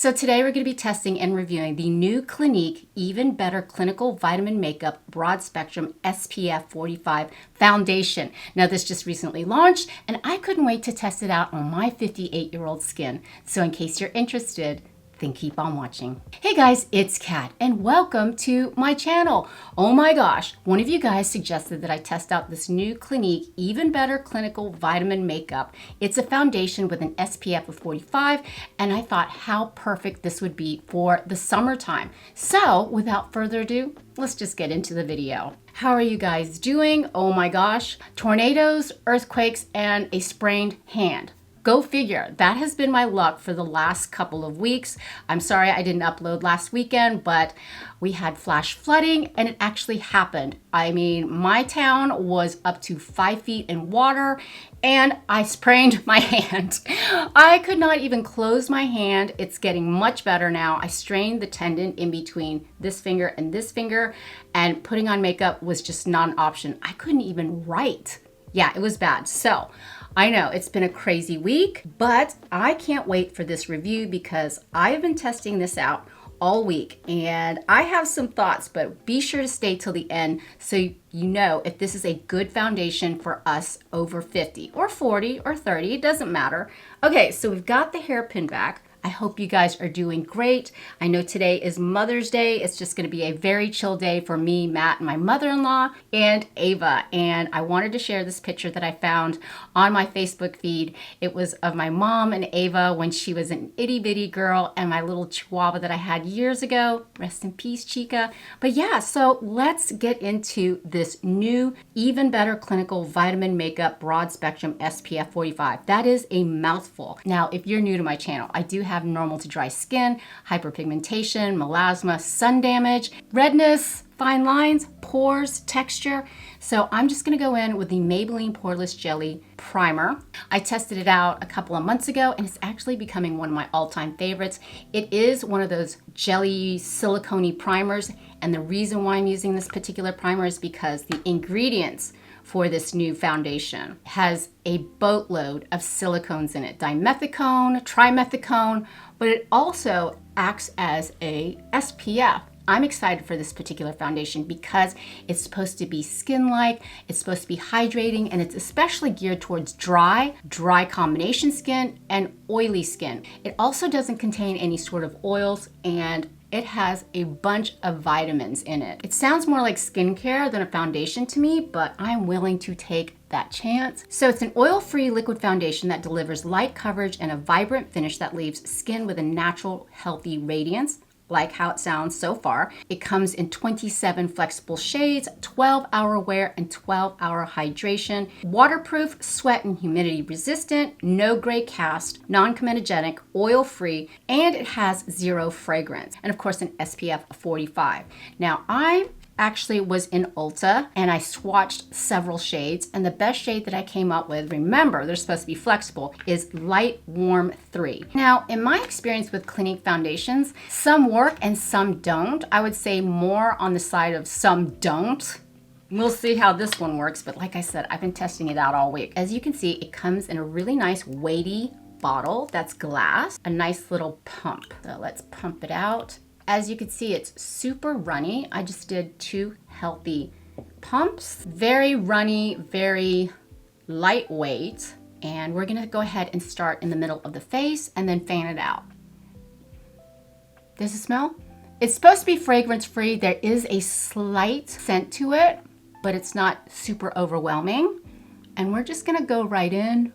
So today we're going to be testing and reviewing the new Clinique Even Better Clinical Vitamin Makeup Broad Spectrum SPF 45 Foundation. Now this just recently launched and I couldn't wait to test it out on my 58-year-old skin. So in case you're interested, then keep on watching. Hey guys, it's Kat and welcome to my channel. Oh my gosh, one of you guys suggested that I test out this new Clinique Even Better Clinical Vitamin Makeup. It's a foundation with an SPF of 45 and I thought how perfect this would be for the summertime. So without further ado, let's just get into the video. How are you guys doing? Oh my gosh, tornadoes, earthquakes, and a sprained hand. Go figure. That has been my luck for the last couple of weeks. I'm sorry I didn't upload last weekend, but we had flash flooding and it actually happened. I mean, my town was up to 5 feet in water and I sprained my hand. I could not even close my hand. It's getting much better now. I strained the tendon in between this finger and putting on makeup was just not an option. I couldn't even write. Yeah, it was bad. So I know it's been a crazy week, but I can't wait for this review because I've been testing this out all week and I have some thoughts, but be sure to stay till the end so you know if this is a good foundation for us over 50 or 40 or 30, it doesn't matter. Okay, so we've got the hairpin back. I hope you guys are doing great. I know today is Mother's Day. It's just going to be a very chill day for me, Matt, and my mother-in-law, and Ava. And I wanted to share this picture that I found on my Facebook feed. It was of my mom and Ava when she was an itty-bitty girl and my little chihuahua that I had years ago. Rest in peace, Chica. But yeah, so let's get into this new Even Better Clinical Vitamin Makeup Broad Spectrum SPF 45. That is a mouthful. Now, if you're new to my channel, I do have normal to dry skin, hyperpigmentation, melasma, sun damage, redness, fine lines, pores, texture. So I'm just gonna go in with the Maybelline Poreless Jelly Primer. I tested it out a couple of months ago and it's actually becoming one of my all-time favorites. It is one of those jelly silicone primers, and the reason why I'm using this particular primer is because the ingredients for this new foundation has a boatload of silicones in it, dimethicone, trimethicone, but it also acts as a SPF. I'm excited for this particular foundation because it's supposed to be skin-like, it's supposed to be hydrating, and it's especially geared towards dry combination skin, and oily skin. It also doesn't contain any sort of oils, and it has a bunch of vitamins in it. It sounds more like skincare than a foundation to me, but I'm willing to take that chance. So it's an oil-free liquid foundation that delivers light coverage and a vibrant finish that leaves skin with a natural, healthy radiance. Like how it sounds so far. It comes in 27 flexible shades, 12-hour wear, and 12-hour hydration. Waterproof, sweat and humidity resistant, no gray cast, non-comedogenic, oil-free, and it has zero fragrance. And of course, an SPF 45. Now, I actually was in Ulta and I swatched several shades, and the best shade that I came up with, remember they're supposed to be flexible, is Light Warm 3. Now in my experience with Clinique foundations, some work and some don't. I would say more on the side of some don't. We'll see how this one works, but like I said, I've been testing it out all week. As you can see, it comes in a really nice weighty bottle that's glass, a nice little pump. So let's pump it out. As you can see, it's super runny. I just did 2 healthy pumps. Very runny, very lightweight. And we're gonna go ahead and start in the middle of the face and then fan it out. Does it smell? It's supposed to be fragrance free. There is a slight scent to it, but it's not super overwhelming. And we're just gonna go right in,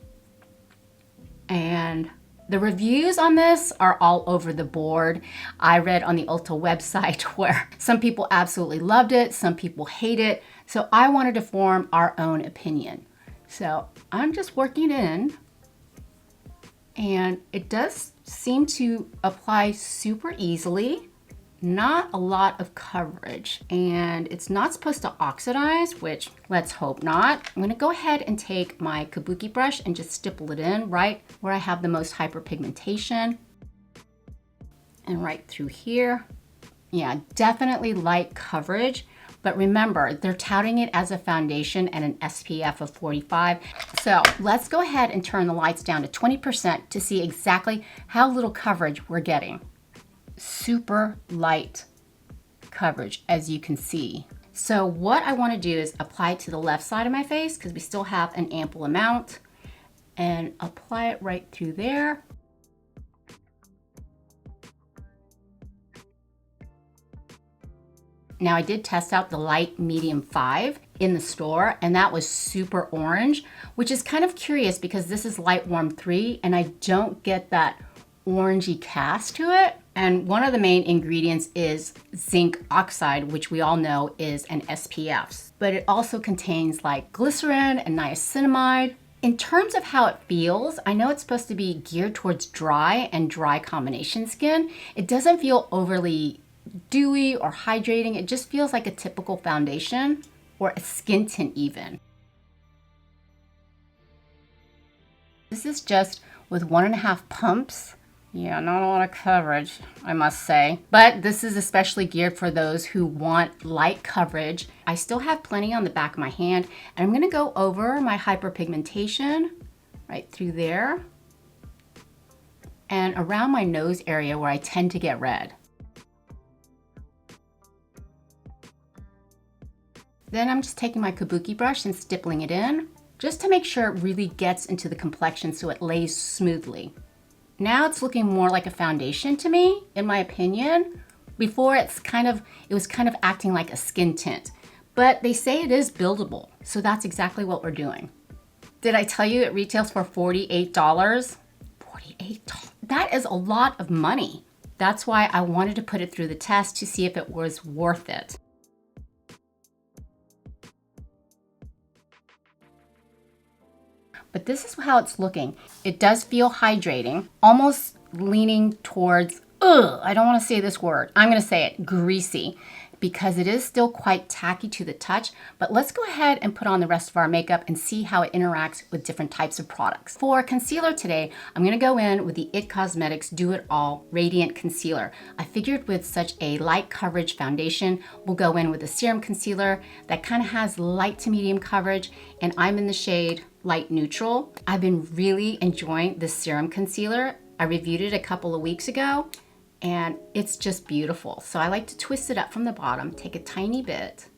and the reviews on this are all over the board. I read on the Ulta website where some people absolutely loved it, some people hate it. So I wanted to form our own opinion. So I'm just working it in, and it does seem to apply super easily. Not a lot of coverage, and it's not supposed to oxidize, which let's hope not. I'm gonna go ahead and take my kabuki brush and just stipple it in right where I have the most hyperpigmentation and right through here. Yeah, definitely light coverage, but remember, they're touting it as a foundation and an SPF of 45. So let's go ahead and turn the lights down to 20% to see exactly how little coverage we're getting. super light coverage, as you can see. So what I want to do is apply it to the left side of my face because we still have an ample amount, and apply it right through there. Now I did test out the light medium 5 in the store, and that was super orange, which is kind of curious because this is light warm 3 and I don't get that orangey cast to it. And one of the main ingredients is zinc oxide, which we all know is an SPF, but it also contains like glycerin and niacinamide. In terms of how it feels, I know it's supposed to be geared towards dry and dry combination skin. It doesn't feel overly dewy or hydrating. It just feels like a typical foundation or a skin tint even. This is just with 1.5 pumps. Yeah, not a lot of coverage, I must say. But this is especially geared for those who want light coverage. I still have plenty on the back of my hand, and I'm gonna go over my hyperpigmentation right through there and around my nose area where I tend to get red. Then I'm just taking my kabuki brush and stippling it in, just to make sure it really gets into the complexion so it lays smoothly. Now it's looking more like a foundation to me, in my opinion. Before it was kind of acting like a skin tint, but they say it is buildable, so that's exactly what we're doing. Did I tell you it retails for $48? $48, that is a lot of money. That's why I wanted to put it through the test to see if it was worth it. But this is how it's looking. It does feel hydrating, almost leaning towards, I don't want to say this word. I'm going to say it, greasy, because it is still quite tacky to the touch. But let's go ahead and put on the rest of our makeup and see how it interacts with different types of products. For concealer today, I'm going to go in with the IT Cosmetics Do It All Radiant Concealer. I figured with such a light coverage foundation, we'll go in with a serum concealer that kind of has light to medium coverage, and I'm in the shade Light Neutral. I've been really enjoying this serum concealer. I reviewed it a couple of weeks ago, and it's just beautiful. So I like to twist it up from the bottom, take a tiny bit,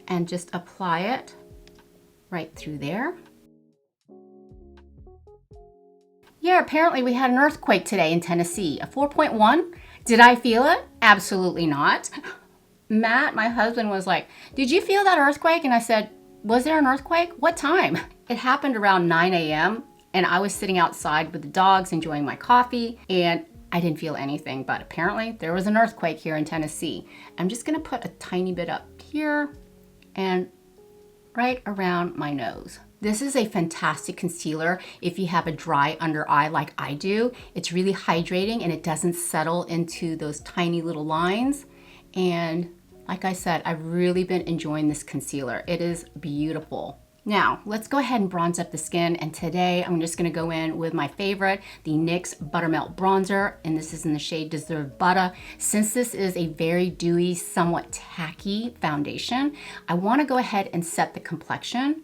and just apply it right through there. Yeah, apparently we had an earthquake today in Tennessee, a 4.1. Did I feel it? Absolutely not. Matt, my husband, was like, "Did you feel that earthquake?" And I said, "Was there an earthquake? What time?" It happened around 9 a.m. and I was sitting outside with the dogs enjoying my coffee, and I didn't feel anything, but apparently there was an earthquake here in Tennessee. I'm just gonna put a tiny bit up here and right around my nose. This is a fantastic concealer if you have a dry under eye like I do. It's really hydrating and it doesn't settle into those tiny little lines. And like I said, I've really been enjoying this concealer. It is beautiful. Now, let's go ahead and bronze up the skin, and today I'm just gonna go in with my favorite, the NYX Buttermelt Bronzer, and this is in the shade Deserve Butter. Since this is a very dewy, somewhat tacky foundation, I wanna go ahead and set the complexion.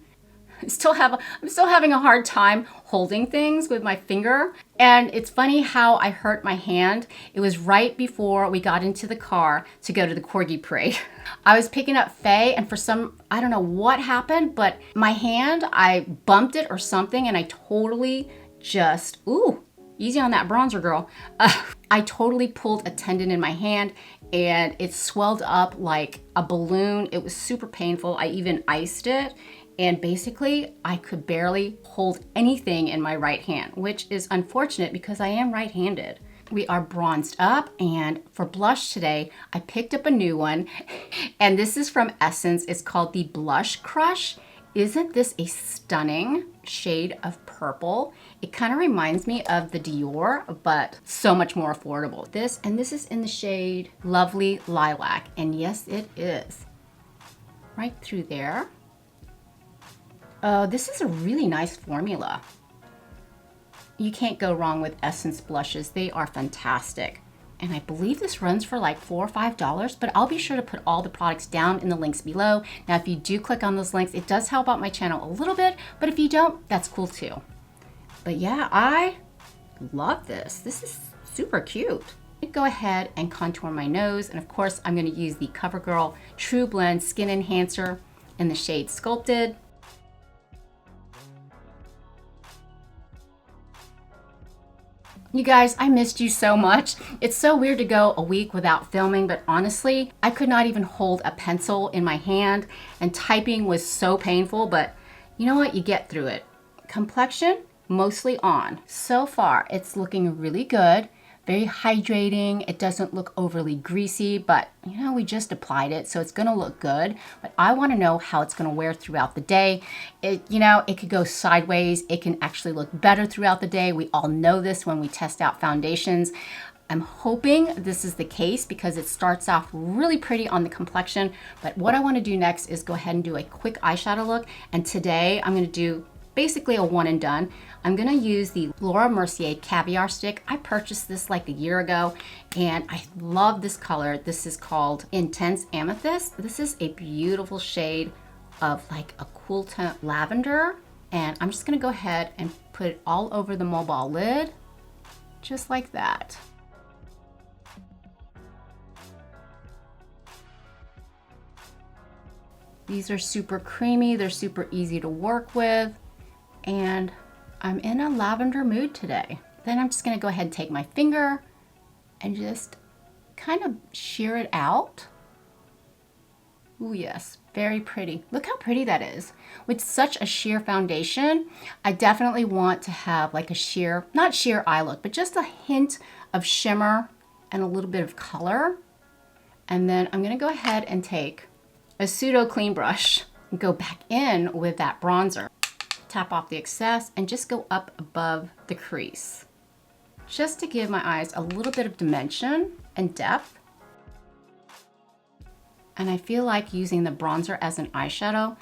I'm still having a hard time holding things with my finger. And it's funny how I hurt my hand. It was right before we got into the car to go to the Corgi parade. I was picking up Faye, and for some, I don't know what happened, but my hand, I bumped it or something, and I totally just, easy on that bronzer, girl. I totally pulled a tendon in my hand, and it swelled up like a balloon. It was super painful. I even iced it. And basically, I could barely hold anything in my right hand, which is unfortunate because I am right-handed. We are bronzed up, and for blush today, I picked up a new one, and this is from Essence. It's called the Blush Crush. Isn't this a stunning shade of purple? It kind of reminds me of the Dior, but so much more affordable. This is in the shade Lovely Lilac, and yes, it is. Right through there. This is a really nice formula. You can't go wrong with Essence blushes. They are fantastic. And I believe this runs for like $4 or $5, but I'll be sure to put all the products down in the links below. Now, if you do click on those links, it does help out my channel a little bit, but if you don't, that's cool too. But yeah, I love this. This is super cute. Go ahead and contour my nose, and of course I'm going to use the CoverGirl True Blend Skin Enhancer in the shade Sculpted. You guys, I missed you so much. It's so weird to go a week without filming, but honestly, I could not even hold a pencil in my hand, and typing was so painful, but you know what? You get through it. Complexion, mostly on. So far, it's looking really good. Very hydrating. It doesn't look overly greasy, but you know, we just applied it, so it's gonna look good. But I wanna know how it's gonna wear throughout the day. You know, it could go sideways. It can actually look better throughout the day. We all know this when we test out foundations. I'm hoping this is the case because it starts off really pretty on the complexion. But what I wanna do next is go ahead and do a quick eyeshadow look. And today I'm gonna do basically a one and done. I'm gonna use the Laura Mercier Caviar Stick. I purchased this like a year ago and I love this color. This is called Intense Amethyst. This is a beautiful shade of like a cool tint lavender. And I'm just gonna go ahead and put it all over the mobile lid, just like that. These are super creamy, they're super easy to work with. And I'm in a lavender mood today. Then I'm just gonna go ahead and take my finger and just kind of sheer it out. Ooh, yes, very pretty. Look how pretty that is. With such a sheer foundation, I definitely want to have like a sheer, not sheer eye look, but just a hint of shimmer and a little bit of color. And then I'm gonna go ahead and take a pseudo clean brush and go back in with that bronzer. Tap off the excess and just go up above the crease, just to give my eyes a little bit of dimension and depth. And I feel like using the bronzer as an eyeshadow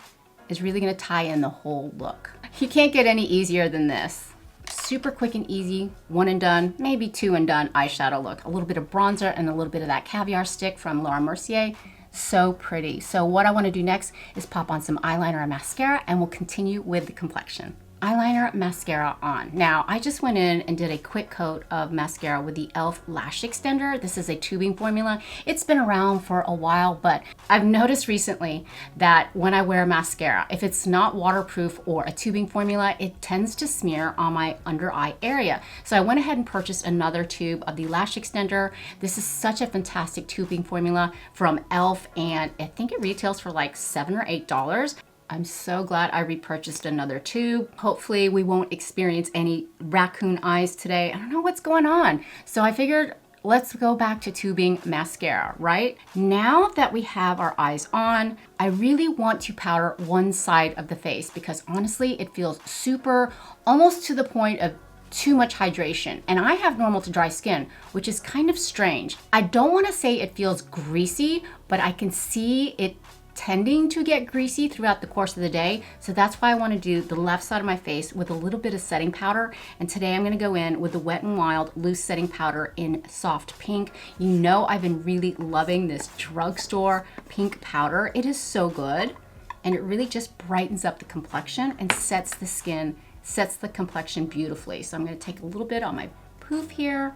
is really gonna tie in the whole look. You can't get any easier than this. Super quick and easy, one and done, maybe two and done eyeshadow look. A little bit of bronzer and a little bit of that caviar stick from Laura Mercier. So pretty. So what I want to do next is pop on some eyeliner and mascara, and we'll continue with the complexion. Eyeliner, mascara on. Now, I just went in and did a quick coat of mascara with the e.l.f. Lash Extender. This is a tubing formula. It's been around for a while, but I've noticed recently that when I wear mascara, if it's not waterproof or a tubing formula, it tends to smear on my under eye area. So I went ahead and purchased another tube of the Lash Extender. This is such a fantastic tubing formula from e.l.f. and I think it retails for like $7 or $8. I'm so glad I repurchased another tube. Hopefully we won't experience any raccoon eyes today. I don't know what's going on. So I figured let's go back to tubing mascara, right? Now that we have our eyes on, I really want to powder one side of the face because honestly, it feels super, almost to the point of too much hydration. And I have normal to dry skin, which is kind of strange. I don't want to say it feels greasy, but I can see it tending to get greasy throughout the course of the day. So that's why I want to do the left side of my face with a little bit of setting powder. And today I'm going to go in with the Wet n Wild loose setting powder in soft pink. You know, I've been really loving this drugstore pink powder. It is so good. And it really just brightens up the complexion and sets the skin, sets the complexion beautifully. So I'm going to take a little bit on my poof here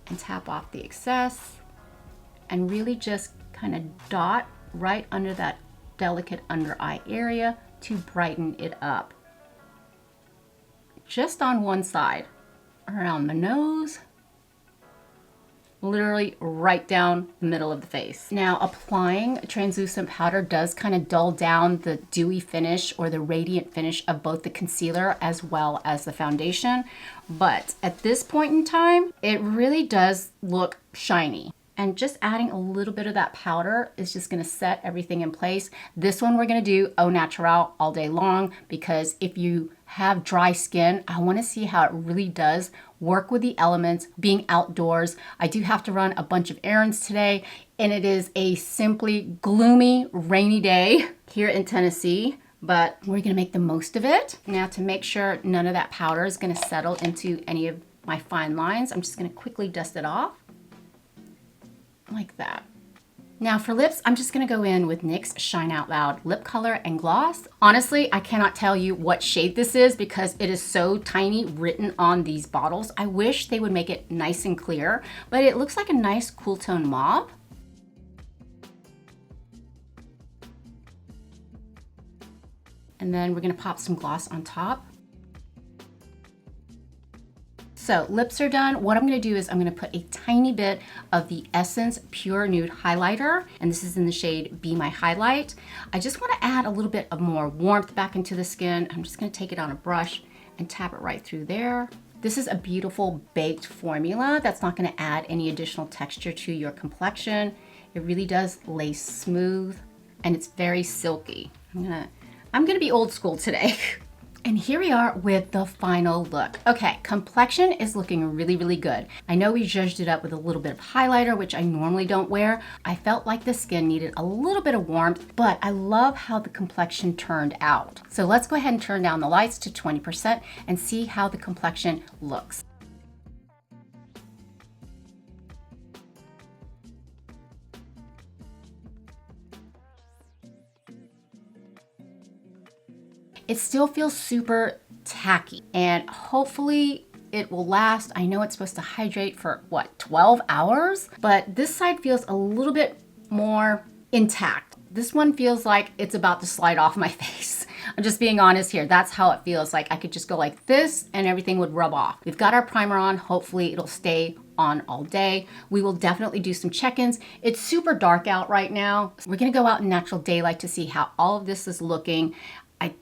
and tap off the excess and really just kind of dot right under that delicate under eye area to brighten it up. Just on one side, around the nose, literally right down the middle of the face. Now, applying translucent powder does kind of dull down the dewy finish or the radiant finish of both the concealer as well as the foundation. But at this point in time, it really does look shiny. And just adding a little bit of that powder is just gonna set everything in place. This one we're gonna do au naturel all day long because if you have dry skin, I wanna see how it really does work with the elements, being outdoors. I do have to run a bunch of errands today and it is a simply gloomy, rainy day here in Tennessee, but we're gonna make the most of it. Now to make sure none of that powder is gonna settle into any of my fine lines, I'm just gonna quickly dust it off. Like that. Now for lips, I'm just gonna go in with NYX Shine Out Loud Lip Color and Gloss. Honestly, I cannot tell you what shade this is because it is so tiny written on these bottles. I wish they would make it nice and clear, but it looks like a nice cool tone mauve. And then we're gonna pop some gloss on top. So lips are done. What I'm gonna do is I'm gonna put a tiny bit of the Essence Pure Nude Highlighter, and this is in the shade Be My Highlight. I just wanna add a little bit of more warmth back into the skin. I'm just gonna take it on a brush and tap it right through there. This is a beautiful baked formula that's not gonna add any additional texture to your complexion. It really does lay smooth and it's very silky. I'm gonna be old school today. And here we are with the final look. Okay, complexion is looking really, really good. I know we zhuzhed it up with a little bit of highlighter, which I normally don't wear. I felt like the skin needed a little bit of warmth, but I love how the complexion turned out. So let's go ahead and turn down the lights to 20% and see how the complexion looks. It still feels super tacky and hopefully it will last. I know it's supposed to hydrate for what, 12 hours? But this side feels a little bit more intact. This one feels like it's about to slide off my face. I'm just being honest here. That's how it feels like. I could just go like this and everything would rub off. We've got our primer on. Hopefully it'll stay on all day. We will definitely do some check-ins. It's super dark out right now. We're gonna go out in natural daylight to see how all of this is looking.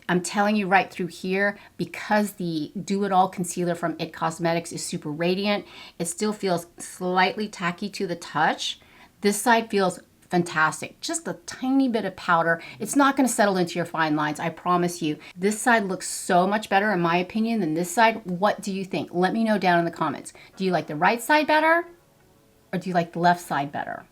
I'm telling you right through here, because the Do It All concealer from IT Cosmetics is super radiant, it still feels slightly tacky to the touch. This side feels fantastic. Just a tiny bit of powder. It's not going to settle into your fine lines, I promise you. This side looks so much better in my opinion than this side. What do you think? Let me know down in the comments. Do you like the right side better or do you like the left side better?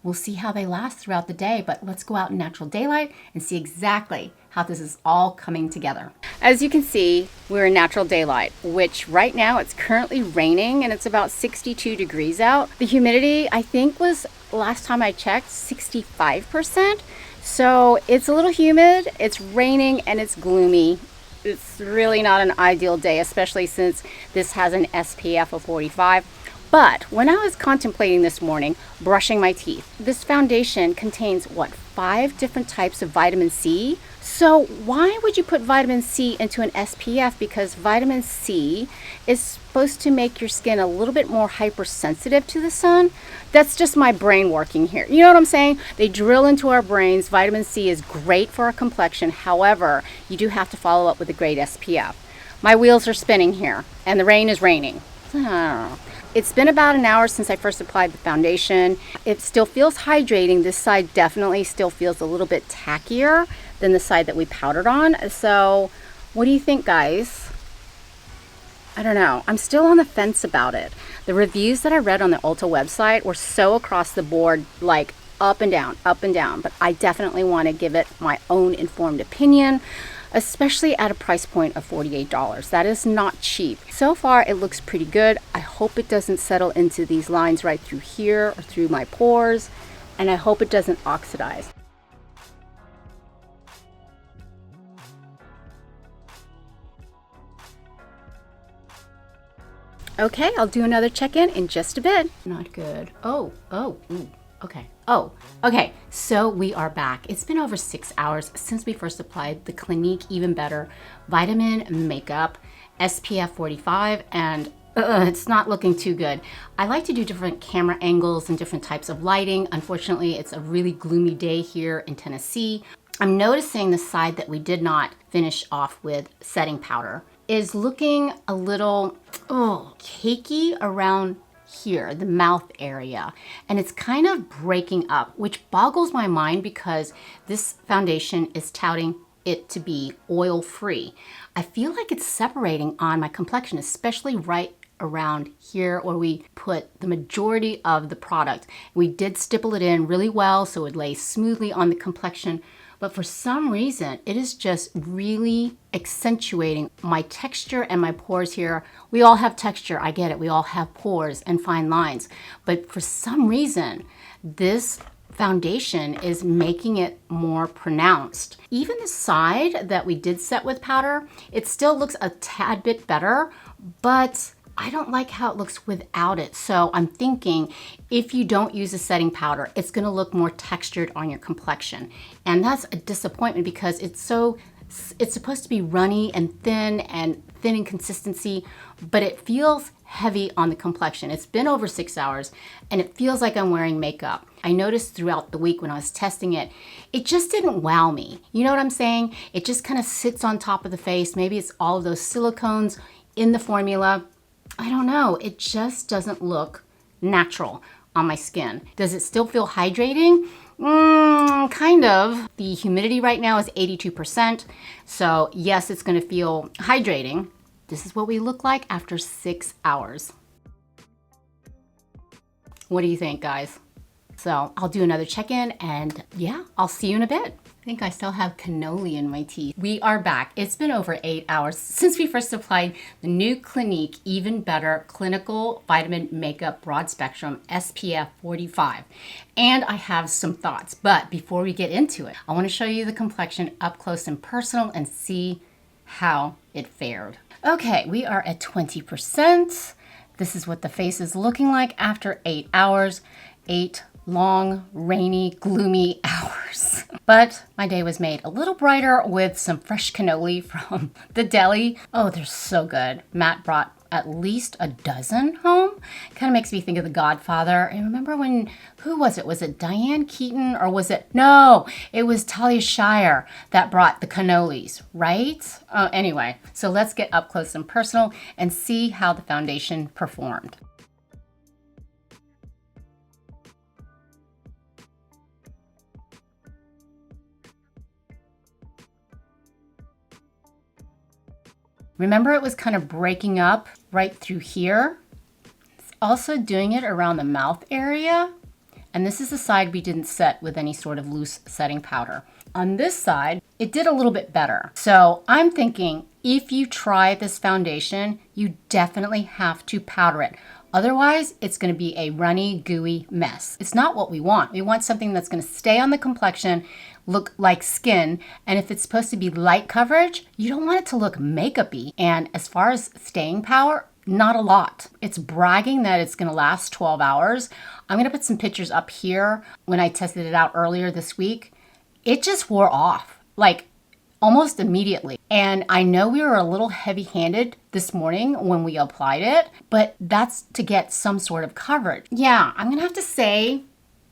We'll see how they last throughout the day, but let's go out in natural daylight and see exactly how this is all coming together. As you can see, we're in natural daylight, which right now it's currently raining and it's about 62 degrees out. The humidity, I think, was last time I checked 65%. So it's a little humid, it's raining, and it's gloomy. It's really not an ideal day, especially since this has an SPF of 45. But when I was contemplating this morning, brushing my teeth, this foundation contains, what, 5 different types of vitamin C? So why would you put vitamin C into an SPF? Because vitamin C is supposed to make your skin a little bit more hypersensitive to the sun. That's just my brain working here. You know what I'm saying? They drill into our brains. Vitamin C is great for our complexion. However, you do have to follow up with a great SPF. My wheels are spinning here and the rain is raining. It's been about an hour since I first applied the foundation. It still feels hydrating. This side definitely still feels a little bit tackier than the side that we powdered on. So what do you think, guys? I don't know. I'm still on the fence about it. The reviews that I read on the Ulta website were so across the board, like up and down, up and down. But I definitely want to give it my own informed opinion, especially at a price point of $48. That is not cheap. So far, it looks pretty good. I hope it doesn't settle into these lines right through here or through my pores, and I hope it doesn't oxidize. Okay, I'll do another check-in in just a bit. Not good. Ooh, okay. Okay, so we are back. It's been over 6 hours since we first applied the Clinique Even Better Vitamin Makeup SPF 45, and it's not looking too good. I like to do different camera angles and different types of lighting. Unfortunately, it's a really gloomy day here in Tennessee. I'm noticing the side that we did not finish off with setting powder is looking a little cakey around here, the mouth area, and it's kind of breaking up, which boggles my mind because this foundation is touting it to be oil free. I feel like it's separating on my complexion, especially right around here where we put the majority of the product. We did stipple it in really well so it lays smoothly on the complexion, but for some reason, it is just really accentuating my texture and my pores here. We all have texture, I get it. We all have pores and fine lines, but for some reason, this foundation is making it more pronounced. Even the side that we did set with powder, it still looks a tad bit better, but I don't like how it looks without it. So I'm thinking if you don't use a setting powder, it's gonna look more textured on your complexion. And that's a disappointment because it's supposed to be runny and thin in consistency, but it feels heavy on the complexion. It's been over 6 hours and it feels like I'm wearing makeup. I noticed throughout the week when I was testing it, it just didn't wow me. You know what I'm saying? It just kind of sits on top of the face. Maybe it's all of those silicones in the formula. I don't know. It just doesn't look natural on my skin. Does it still feel hydrating? Kind of. The humidity right now is 82%. So yes, it's going to feel hydrating. This is what we look like after 6 hours. What do you think, guys? So I'll do another check-in and yeah, I'll see you in a bit. I think I still have cannoli in my teeth. We are back. It's been over 8 hours since we first applied the new Clinique Even Better Clinical Vitamin Makeup Broad Spectrum SPF 45. And I have some thoughts, but before we get into it, I want to show you the complexion up close and personal and see how it fared. Okay, we are at 20%. This is what the face is looking like after 8 hours. 8 long, rainy, gloomy hours. But my day was made a little brighter with some fresh cannoli from the deli. Oh, they're so good. Matt brought at least a dozen home. Kind of makes me think of The Godfather. And remember when, who was it? Was it Diane Keaton or was it, no, it was Talia Shire that brought the cannolis, right? Anyway, so let's get up close and personal and see how the foundation performed. Remember, it was kind of breaking up right through here. It's also doing it around the mouth area. And this is the side we didn't set with any sort of loose setting powder. On this side, it did a little bit better. So I'm thinking if you try this foundation, you definitely have to powder it. Otherwise, it's going to be a runny, gooey mess. It's not what we want. We want something that's going to stay on the complexion, look like skin, and if it's supposed to be light coverage, you don't want it to look makeup-y. And as far as staying power, not a lot. It's bragging that it's going to last 12 hours. I'm going to put some pictures up here when I tested it out earlier this week. It just wore off, like almost immediately. And I know we were a little heavy-handed this morning when we applied it, but that's to get some sort of coverage. Yeah, I'm gonna have to say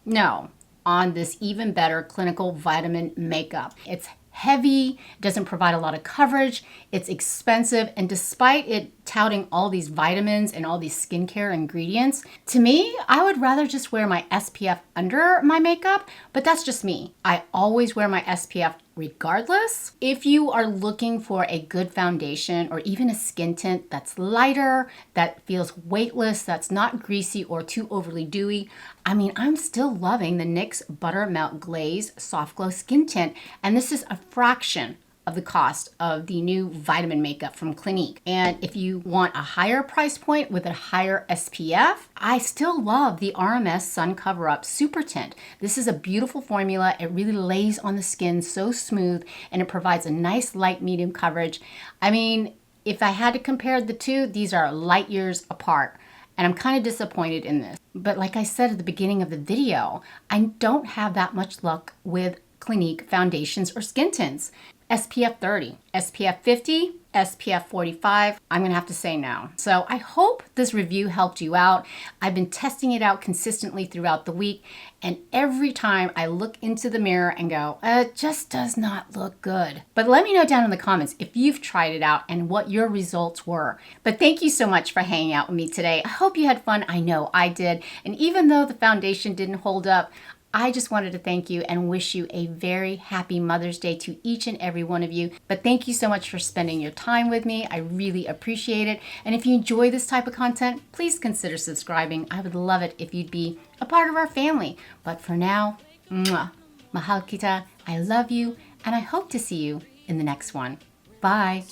no on this Even Better Clinical Vitamin Makeup. It's heavy, doesn't provide a lot of coverage, it's expensive, and despite it touting all these vitamins and all these skincare ingredients, to me, I would rather just wear my SPF under my makeup, but that's just me. I always wear my SPF regardless. If you are looking for a good foundation or even a skin tint that's lighter, that feels weightless, that's not greasy or too overly dewy, I mean, I'm still loving the NYX Buttermelt Glaze Soft Glow Skin Tint, and this is a fraction of the cost of the new vitamin makeup from Clinique. And if you want a higher price point with a higher SPF, I still love the RMS Sun Cover Up Super Tint. This is a beautiful formula. It really lays on the skin so smooth and it provides a nice light medium coverage. I mean, if I had to compare the two, these are light years apart. And I'm kind of disappointed in this. But like I said at the beginning of the video, I don't have that much luck with Clinique foundations or skin tints. SPF 30, SPF 50, SPF 45, I'm gonna have to say no. So I hope this review helped you out. I've been testing it out consistently throughout the week, and every time I look into the mirror and go, it just does not look good. But let me know down in the comments if you've tried it out and what your results were. But thank you so much for hanging out with me today. I hope you had fun. I know I did. And even though the foundation didn't hold up, I just wanted to thank you and wish you a very happy Mother's Day to each and every one of you. But thank you so much for spending your time with me. I really appreciate it. And if you enjoy this type of content, please consider subscribing. I would love it if you'd be a part of our family. But for now, mwah. Mahal kita, I love you, and I hope to see you in the next one. Bye.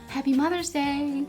Happy Mother's Day.